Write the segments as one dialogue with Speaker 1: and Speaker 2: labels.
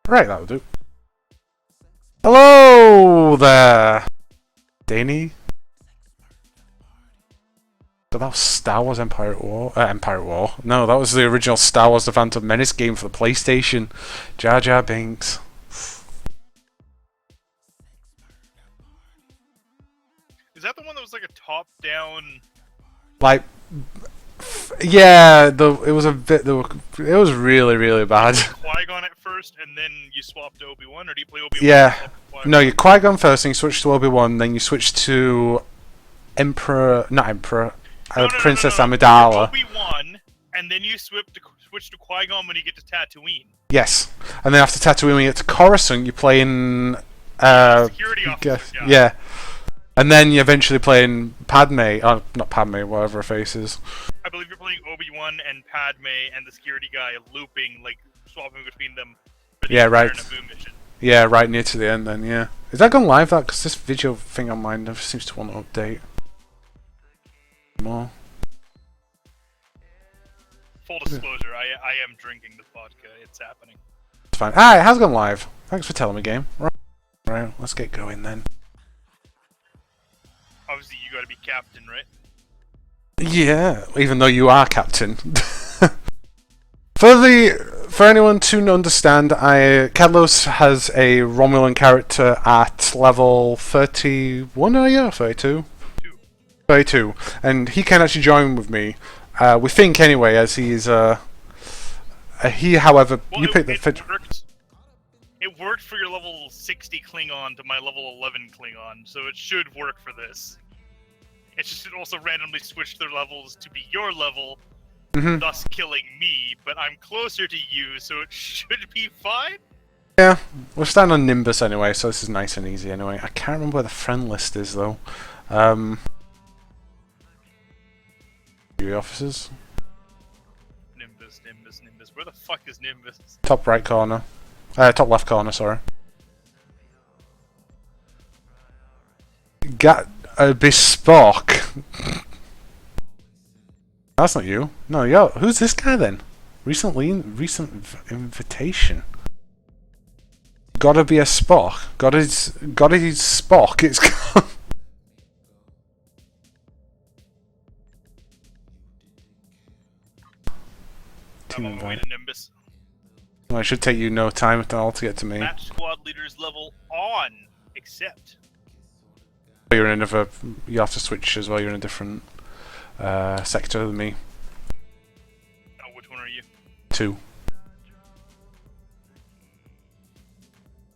Speaker 1: Right, that'll do. Hello there, Danny. That was Star Wars Empire at War. Empire at War. No, that was the original Star Wars: The Phantom Menace game for the PlayStation. Jar Jar Binks.
Speaker 2: Is that the one that was like a top-down?
Speaker 1: Like, yeah, it was a bit. It was really bad.
Speaker 2: Qui-Gon at first, and then you swapped to Obi-Wan, or do you play Obi-Wan?
Speaker 1: Yeah. No, you Qui-Gon first, then you switch to Obi-Wan, then you switch to Princess Amidala.
Speaker 2: Obi-Wan, and then you switch to Qui-Gon when you get to Tatooine.
Speaker 1: Yes, and then after Tatooine, when you get to Coruscant, you play in
Speaker 2: Security officer.
Speaker 1: Yeah. And then you eventually play in Padme, not Padme, whatever her face is.
Speaker 2: I believe you're playing Obi-Wan and Padme and the security guy looping, like swapping between them.
Speaker 1: Yeah, right.
Speaker 2: Naboo mission.
Speaker 1: Yeah, right near to the end then, yeah. Is that gone live, that? Because this video thing on mine never seems to want to update. More.
Speaker 2: Full disclosure, I am drinking the vodka. It's happening.
Speaker 1: It's fine. Ah, it has gone live. Thanks for telling me, game. Right, let's get going then.
Speaker 2: Obviously, you gotta be captain, right?
Speaker 1: Yeah, even though you are captain. For anyone to understand, Cadlos has a Romulan character at level 31, are you? 32? 32. And he can actually join with me. We think anyway, as he's he, however,
Speaker 2: well,
Speaker 1: you picked the
Speaker 2: It worked for your level 60 Klingon to my level 11 Klingon, so it should work for this. It's just it also randomly switched their levels to be your level, thus killing me, but I'm closer to you, so it should be fine?
Speaker 1: Yeah, we're starting on Nimbus anyway, so this is nice and easy anyway. I can't remember where the friend list is though. Officers?
Speaker 2: Nimbus. Where the fuck is Nimbus?
Speaker 1: Top right corner. Top left corner, sorry. Got a bespoke. That's not you. No, yo, who's this guy then? Recent invitation. Gotta be a Spock. Gotta Spock. It's called.
Speaker 2: I'm on my way to Nimbus.
Speaker 1: Well, it should take you no time at all to get to me.
Speaker 2: Match squad leaders level on, except.
Speaker 1: You're in another. You have to switch as well. You're in a different sector than me.
Speaker 2: Oh, which one are you?
Speaker 1: 2.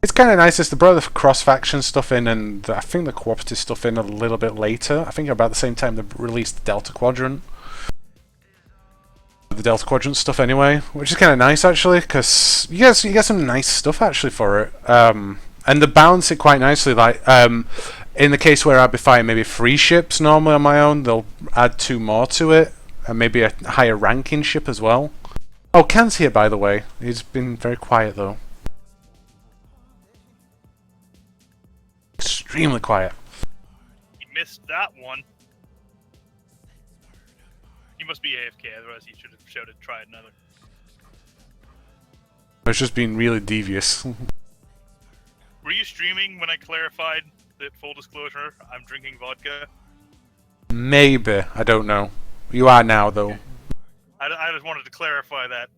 Speaker 1: It's kind of nice. It's they brought the cross-faction stuff in, and I think the cooperative stuff in a little bit later. I think about the same time they released the Delta Quadrant. The Delta Quadrant stuff anyway, which is kind of nice actually, because you get some nice stuff actually for it. And they balance it quite nicely. Like in the case where I'd be fighting maybe 3 ships normally on my own, they'll add 2 more to it, and maybe a higher ranking ship as well. Oh, Ken's here by the way. He's been very quiet though. Extremely quiet.
Speaker 2: He missed that one. He must be AFK, otherwise he should have shouted, try another.
Speaker 1: It's just been really devious.
Speaker 2: Were you streaming when I clarified that, full disclosure, I'm drinking vodka?
Speaker 1: Maybe. I don't know. You are now, though.
Speaker 2: I just wanted to clarify that.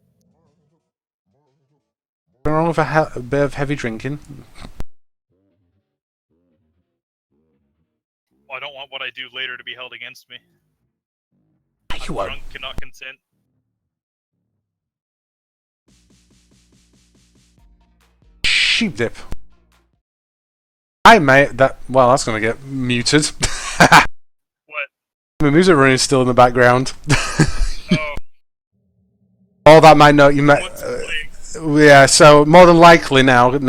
Speaker 1: Nothing wrong with a bit of heavy drinking.
Speaker 2: Well, I don't want what I do later to be held against me.
Speaker 1: You are.
Speaker 2: Drunk cannot consent.
Speaker 1: Sheep dip. Hi, mate. Well, that's gonna get muted.
Speaker 2: What?
Speaker 1: The music running is still in the background.
Speaker 2: Oh.
Speaker 1: Oh, that might not. You might.
Speaker 2: What's playing?
Speaker 1: Yeah. So more than likely now it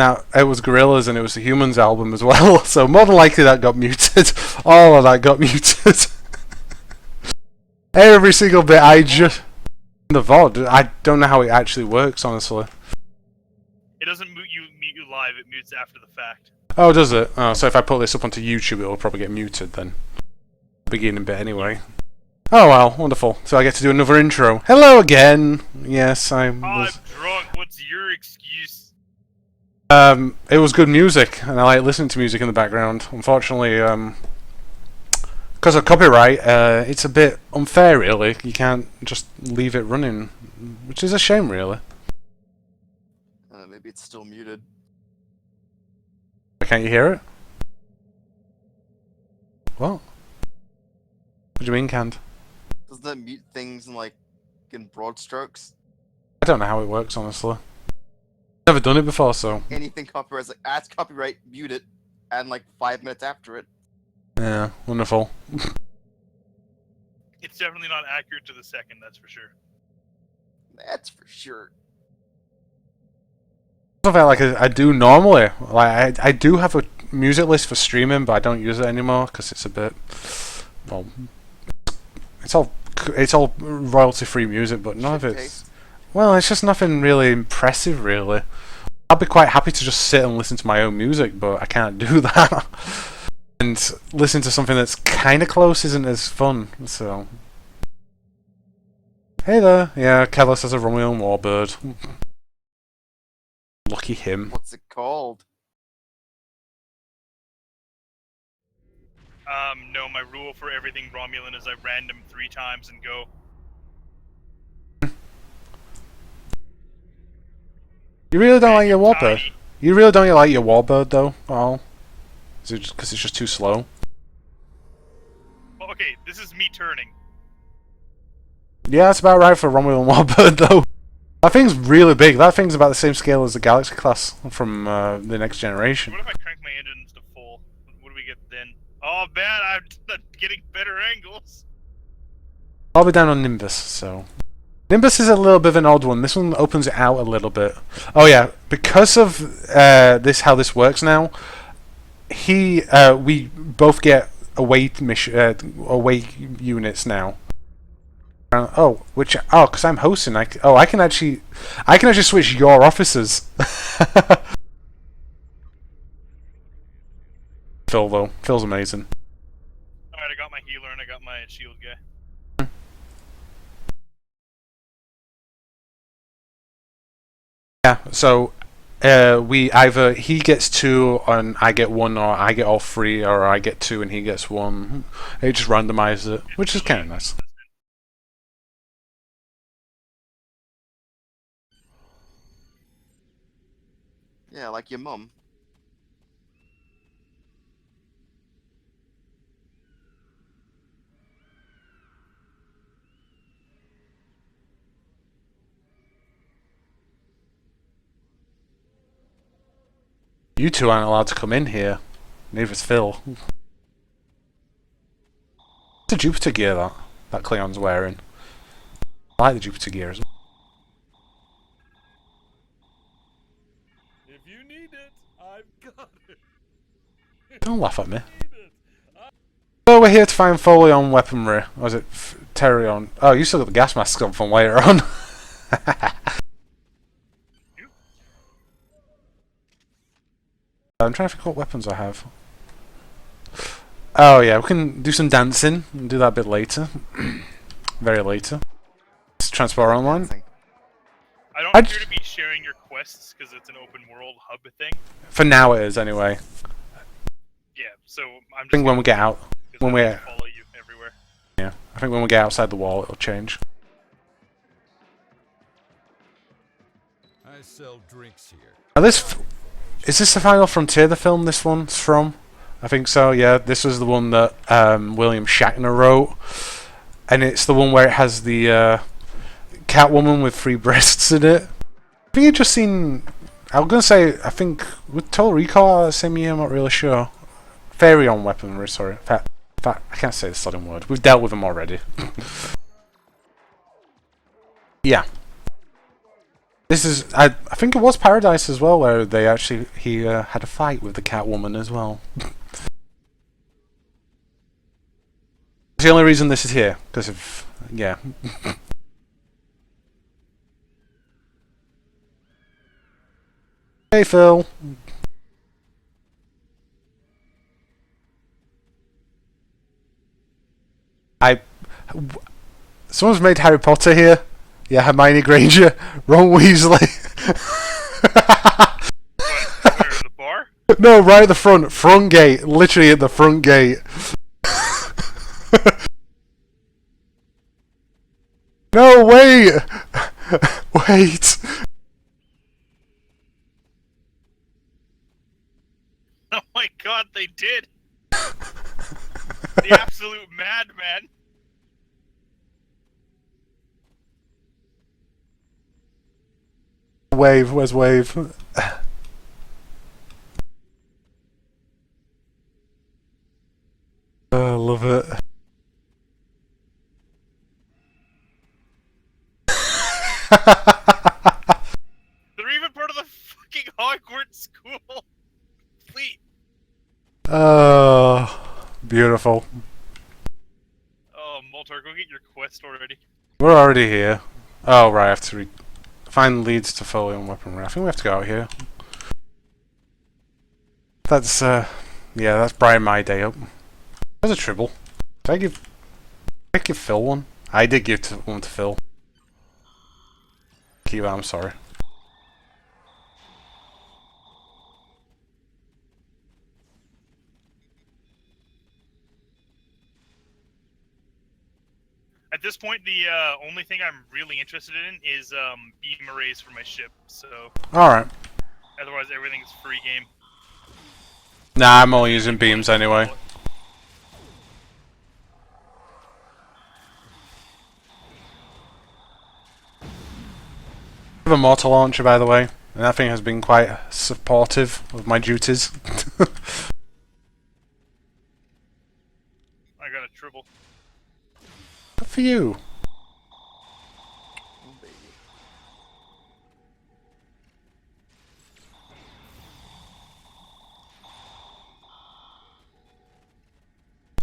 Speaker 1: was Gorillaz and it was the Humans album as well. So more than likely that got muted. All of that got muted. Every single bit. The VOD. I don't know how it actually works, honestly.
Speaker 2: It doesn't mute you live, it mutes after the fact.
Speaker 1: Oh, does it? Oh, so if I put this up onto YouTube, it'll probably get muted then. Beginning bit anyway. Oh well, wonderful. So I get to do another intro. Hello again! Yes, I was...
Speaker 2: I'm drunk, what's your excuse?
Speaker 1: It was good music, and I like listening to music in the background. Unfortunately, because of copyright, it's a bit unfair, really. You can't just leave it running, which is a shame, really.
Speaker 3: Maybe it's still muted.
Speaker 1: Can't you hear it? What? What do you mean, can't?
Speaker 3: Doesn't that mute things in broad strokes?
Speaker 1: I don't know how it works, honestly. Never done it before, so.
Speaker 3: Anything copyright, add copyright, mute it, and 5 minutes after it.
Speaker 1: Yeah, wonderful.
Speaker 2: It's definitely not accurate to the second, that's for sure.
Speaker 3: That's for sure.
Speaker 1: Something like I do normally. Like I do have a music list for streaming, but I don't use it anymore because it's a bit. Well, it's all royalty-free music, but none of it's. Well, it's just nothing really impressive, really. I'd be quite happy to just sit and listen to my own music, but I can't do that. And listen to something that's kind of close isn't as fun, so. Hey there. Yeah, Kellis has a Romulan warbird. Lucky him.
Speaker 3: What's it called?
Speaker 2: No, my rule for everything Romulan is I random 3 times and go.
Speaker 1: You really don't like your warbird? You really don't like your warbird, though, at all? Is it just because it's just too slow?
Speaker 2: Well, okay, this is me turning.
Speaker 1: Yeah, that's about right for Romulan warbird, though. That thing's really big. That thing's about the same scale as the Galaxy class from the next generation.
Speaker 2: What if I crank my engines to full? What do we get then? Oh man, I'm getting better angles.
Speaker 1: I'll be down on Nimbus, so... Nimbus is a little bit of an odd one. This one opens it out a little bit. Oh yeah, because of how this works now, we both get away units now. Because I'm hosting. I can actually switch your officers. Phil though, Phil's amazing.
Speaker 2: All right, I got my healer and I got my shield guy.
Speaker 1: Yeah, so he gets 2 and I get 1, or I get all 3, or I get 2 and he gets 1. It just randomizes it, which is kind of nice.
Speaker 3: Yeah, like your mum.
Speaker 1: You two aren't allowed to come in here. Neither's Phil. It's a Jupiter gear that Cleon's wearing. I like the Jupiter gear as well.
Speaker 4: If you need it, I've got it.
Speaker 1: Don't laugh at me. So we're here to find Folion weaponry. Or is it Terion? Oh, you still got the gas masks on from later on. I'm trying to think what weapons I have. Oh yeah, we can do some dancing and do that a bit later. Very later. Let's transport online.
Speaker 2: I don't appear to be sharing your quests because it's an open world hub thing.
Speaker 1: For now it is anyway.
Speaker 2: Yeah, so I'm just
Speaker 1: I think when we get out,
Speaker 2: follow you everywhere.
Speaker 1: Yeah, I think when we get outside the wall it'll change.
Speaker 4: I sell drinks here.
Speaker 1: Now is this the Final Frontier, the film this one's from? I think so, yeah. This was the one that William Shatner wrote. And it's the one where it has the Catwoman with 3 breasts in it. I think you've just seen... I was going to say, I think, with Total Recall the same year, I'm not really sure. Farion weaponry, sorry. In fact, I can't say the sudden word. We've dealt with them already. Yeah. This is, I think it was Paradise as well, where he had a fight with the Catwoman as well. It's the only reason this is here, because of, yeah. Hey Phil. Someone's made Harry Potter here. Yeah, Hermione Granger, Ron Weasley. No, right at the front. Front gate. Literally at the front gate. No, wait! Wait!
Speaker 2: Oh my god, they did! The absolute madman!
Speaker 1: Wave, where's Wave? I love it.
Speaker 2: They're even part of the fucking Hogwarts school fleet!
Speaker 1: Oh, beautiful.
Speaker 2: Oh, Moltar, go get your quest already.
Speaker 1: We're already here. Oh, right, I have to find leads to folium weaponry. I think we have to go out here. That's, yeah, that's brighten my day up. There's a tribble. Did I give Phil one? I did give one to Phil. Keep that, I'm sorry.
Speaker 2: At this point, the only thing I'm really interested in is beam arrays for my ship, so
Speaker 1: Alright.
Speaker 2: otherwise everything's free game.
Speaker 1: Nah, I'm only using beams anyway. I have a mortar launcher, by the way, and that thing has been quite supportive of my duties.
Speaker 2: I got a tribble.
Speaker 1: Good for you.
Speaker 3: Oh, baby.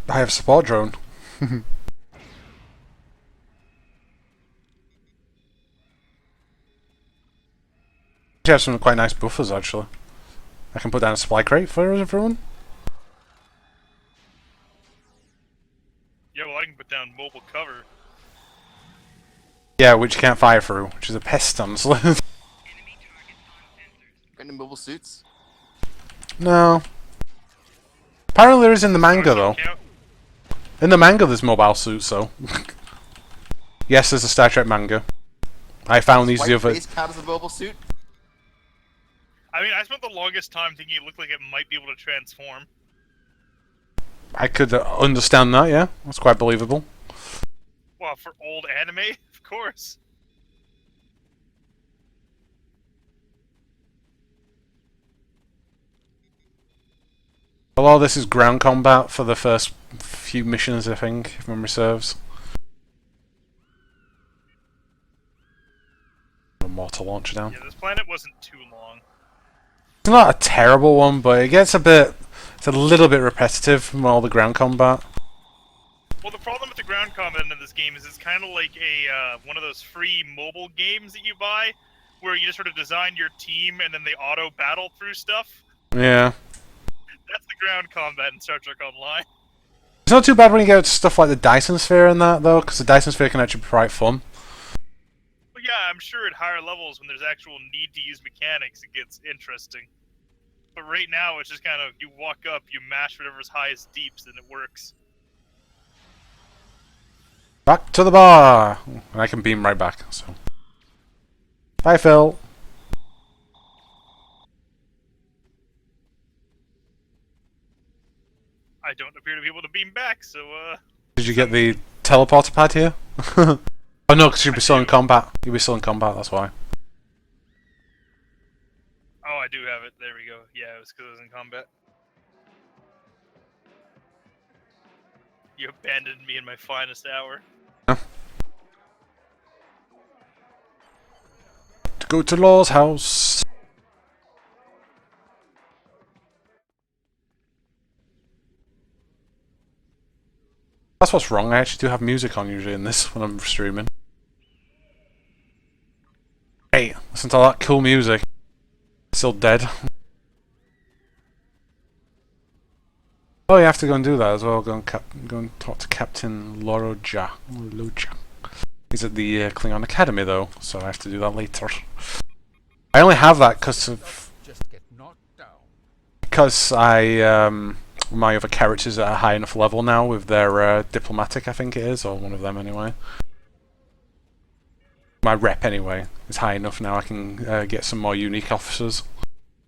Speaker 1: I have a support drone. You have some quite nice buffers, actually. I can put down a supply crate for everyone.
Speaker 2: Yeah, well, I can put down mobile cover.
Speaker 1: Yeah, which you can't fire through, which is a pest, honestly.
Speaker 3: Got any mobile suits?
Speaker 1: No. Apparently there is in the manga, though.
Speaker 2: Count.
Speaker 1: In the manga there's mobile suits, though. Yes, there's a Star Trek manga. I found these the
Speaker 3: White
Speaker 1: other...
Speaker 3: face count as a mobile suit?
Speaker 2: I mean, I spent the longest time thinking it looked like it might be able to transform.
Speaker 1: I could understand that, yeah. That's quite believable.
Speaker 2: Well, for old anime, of course.
Speaker 1: Although this is ground combat for the first few missions, I think, if memory serves. A mortar launcher down.
Speaker 2: Yeah, this planet wasn't too long.
Speaker 1: It's not a terrible one, but it gets a bit... It's a little bit repetitive from all the ground combat.
Speaker 2: Well, the problem with the ground combat in this game is it's kind of like a one of those free mobile games that you buy, where you just sort of design your team and then they auto battle through stuff.
Speaker 1: Yeah.
Speaker 2: That's the ground combat in Star Trek Online.
Speaker 1: It's not too bad when you get stuff like the Dyson Sphere and that, though, because the Dyson Sphere can actually be quite fun.
Speaker 2: Well, yeah, I'm sure at higher levels when there's actual need to use mechanics, it gets interesting. But right now, it's just kind of, you walk up, you mash whatever's highest deeps, and it works.
Speaker 1: Back to the bar! And I can beam right back, so... Bye, Phil.
Speaker 2: I don't appear to be able to beam back, so,
Speaker 1: Did you get the teleporter pad here? Oh no, because you'll be still in combat. You'll be still in combat, that's why.
Speaker 2: Oh, I do have it. There we go. Yeah, it was because I was in combat. You abandoned me in my finest hour.
Speaker 1: To go to Law's house. That's what's wrong, I actually do have music on usually in this when I'm streaming. Hey, listen to all that cool music. Still dead. Oh, you have to go and do that as well. Go and talk to Captain Loroja. He's at the Klingon Academy though, so I have to do that later. I only have that because because my other characters are at a high enough level now with their diplomatic, I think it is, or one of them anyway. My rep anyway is high enough now. I can get some more unique officers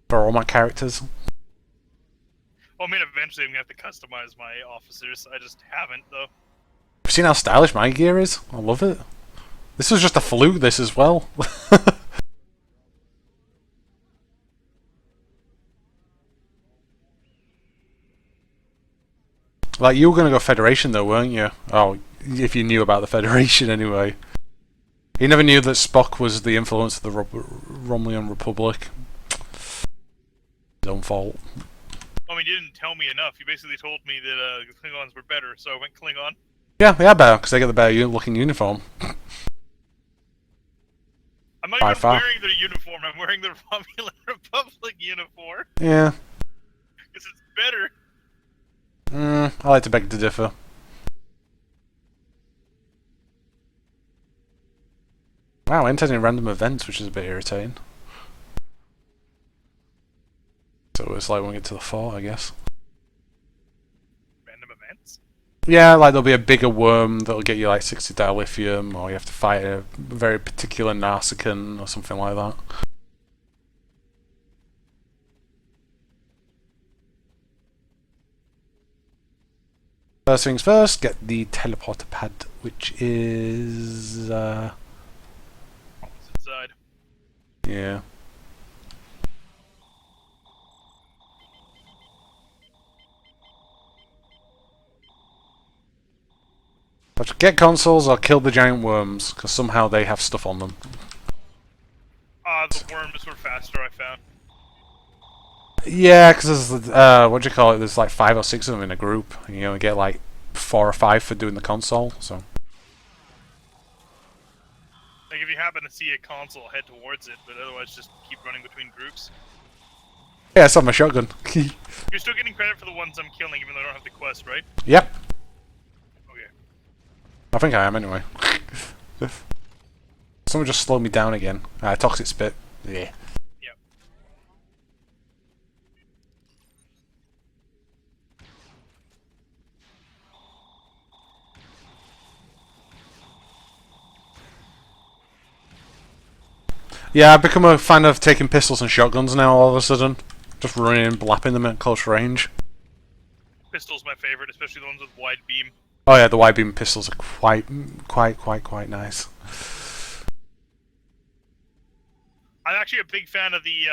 Speaker 1: for all my characters.
Speaker 2: Well, I mean, eventually I'm gonna have to customize my officers. I just haven't though.
Speaker 1: You've seen how stylish my gear is? I love it. This was just a fluke, this as well. Like, you were going to go Federation though, weren't you? Oh, if you knew about the Federation anyway. You never knew that Spock was the influence of the Romulan Republic. His own fault.
Speaker 2: I mean, you didn't tell me enough. You basically told me that the Klingons were better, so I went Klingon.
Speaker 1: Yeah, they are better, because they get the better looking uniform.
Speaker 2: I'm not
Speaker 1: By
Speaker 2: even
Speaker 1: far.
Speaker 2: wearing their uniform, I'm wearing the Romulan Republic uniform.
Speaker 1: Yeah.
Speaker 2: Because it's better.
Speaker 1: I like to beg to differ. Wow, entering random events, which is a bit irritating. So it's like when we get to the fort, I guess.
Speaker 2: Random events?
Speaker 1: Yeah, like there'll be a bigger worm that'll get you like 60 dilithium, or you have to fight a very particular Narsicon, or something like that. First things first, get the teleporter pad, which is...
Speaker 2: Opposite side.
Speaker 1: yeah. But get consoles or kill the giant worms, because somehow they have stuff on them.
Speaker 2: The worms were faster, I found.
Speaker 1: Yeah, because there's, what do you call it, there's like 5 or 6 of them in a group, and you only get like 4 or 5 for doing the console, so...
Speaker 2: Like, if you happen to see a console, head towards it, but otherwise just keep running between groups.
Speaker 1: Yeah, it's on my shotgun.
Speaker 2: You're still getting credit for the ones I'm killing, even though I don't have the quest, right?
Speaker 1: Yep.
Speaker 2: Okay.
Speaker 1: I think I am anyway. Someone just slowed me down again. Toxic spit. Yeah.
Speaker 2: Yep.
Speaker 1: Yeah, I've become a fan of taking pistols and shotguns now all of a sudden. Just running and blapping them at close range.
Speaker 2: Pistol's my favorite, especially the ones with wide beam.
Speaker 1: Oh yeah, the wide beam pistols are quite nice.
Speaker 2: I'm actually a big fan of the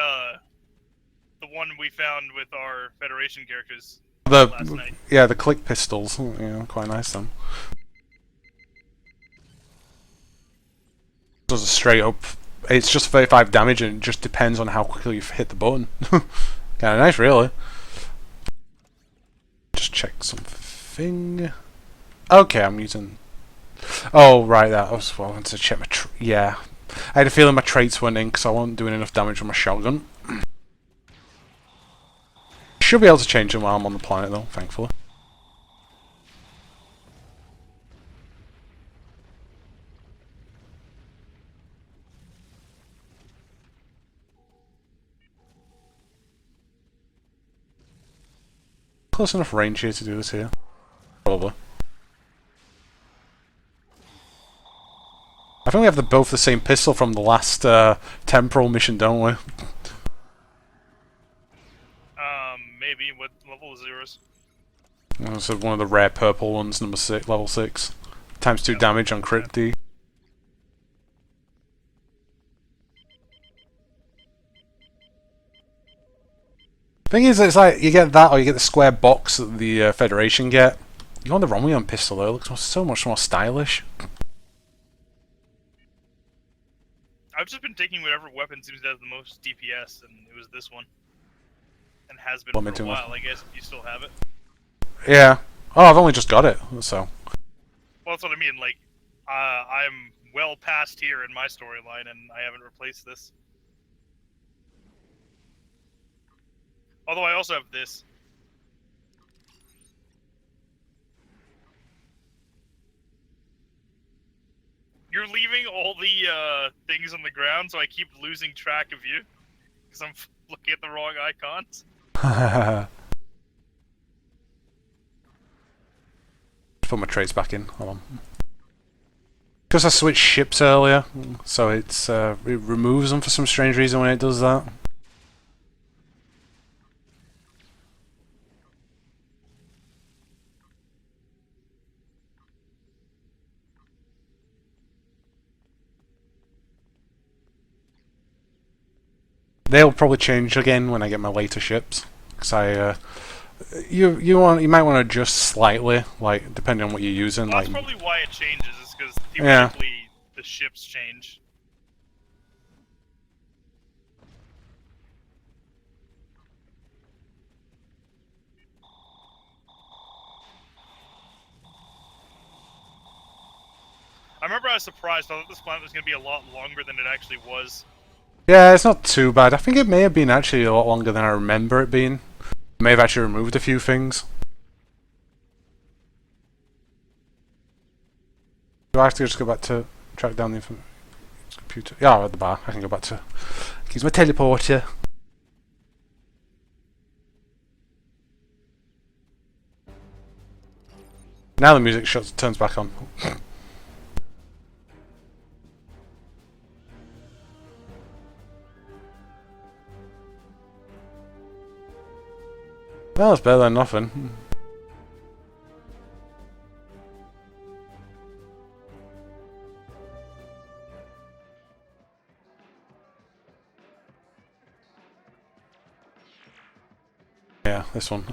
Speaker 2: one we found with our Federation characters last night.
Speaker 1: Yeah, the click pistols. Yeah, quite nice then. Does a straight up. It's just 35 damage, and it just depends on how quickly you hit the button. Kind of nice, really. Just check something. Okay, I'm using... Oh, right, that was what I wanted to check my... yeah. I had a feeling my traits went in because I wasn't doing enough damage with my shotgun. Should be able to change them while I'm on the planet, though, thankfully. Close enough range here to do this here. Probably. I think we have both the same pistol from the last temporal mission, don't we?
Speaker 2: Maybe. What level is yours?
Speaker 1: So one of the rare purple ones, number 6, level 6. Times 2 damage on crit D. Thing is, it's like you get that, or you get the square box that the Federation get. You want the Romulan pistol though; it looks so much more stylish.
Speaker 2: I've just been taking whatever weapon seems to have the most DPS, and it was this one. And has been for a while, I guess, if you still have it.
Speaker 1: Yeah. Oh, I've only just got it, so...
Speaker 2: Well, that's what I mean, like, I'm well past here in my storyline, and I haven't replaced this. Although I also have this. You're leaving all the things on the ground, so I keep losing track of you. Because I'm looking at the wrong icons.
Speaker 1: Put my trades back in. Hold on. Because I switched ships earlier, so it removes them for some strange reason when it does that. They'll probably change again when I get my later ships, because you might want to adjust slightly, like depending on what you're using.
Speaker 2: Well,
Speaker 1: Like
Speaker 2: that's probably why it changes, is because
Speaker 1: Yeah.
Speaker 2: theoretically the ships change. I remember I was surprised. I thought this planet was going to be a lot longer than it actually was.
Speaker 1: yeah, it's not too bad. I think it may have been actually a lot longer than I remember it being. May have actually removed a few things. Do I have to just go back to track down the computer? Yeah, at the bar. I can go back to use my teleporter. Now the music turns back on. Well, it's better than nothing. Yeah, this one.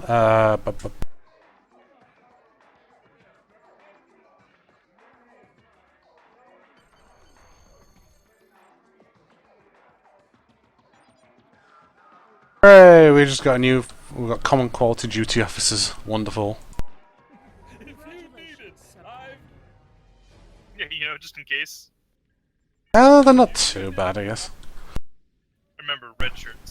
Speaker 1: Hooray! We just got a new. We've got common quality duty officers. Wonderful.
Speaker 4: If you need it, I've...
Speaker 2: Yeah, you know, just in case.
Speaker 1: Oh, they're not too bad, I guess.
Speaker 2: Remember, red shirts.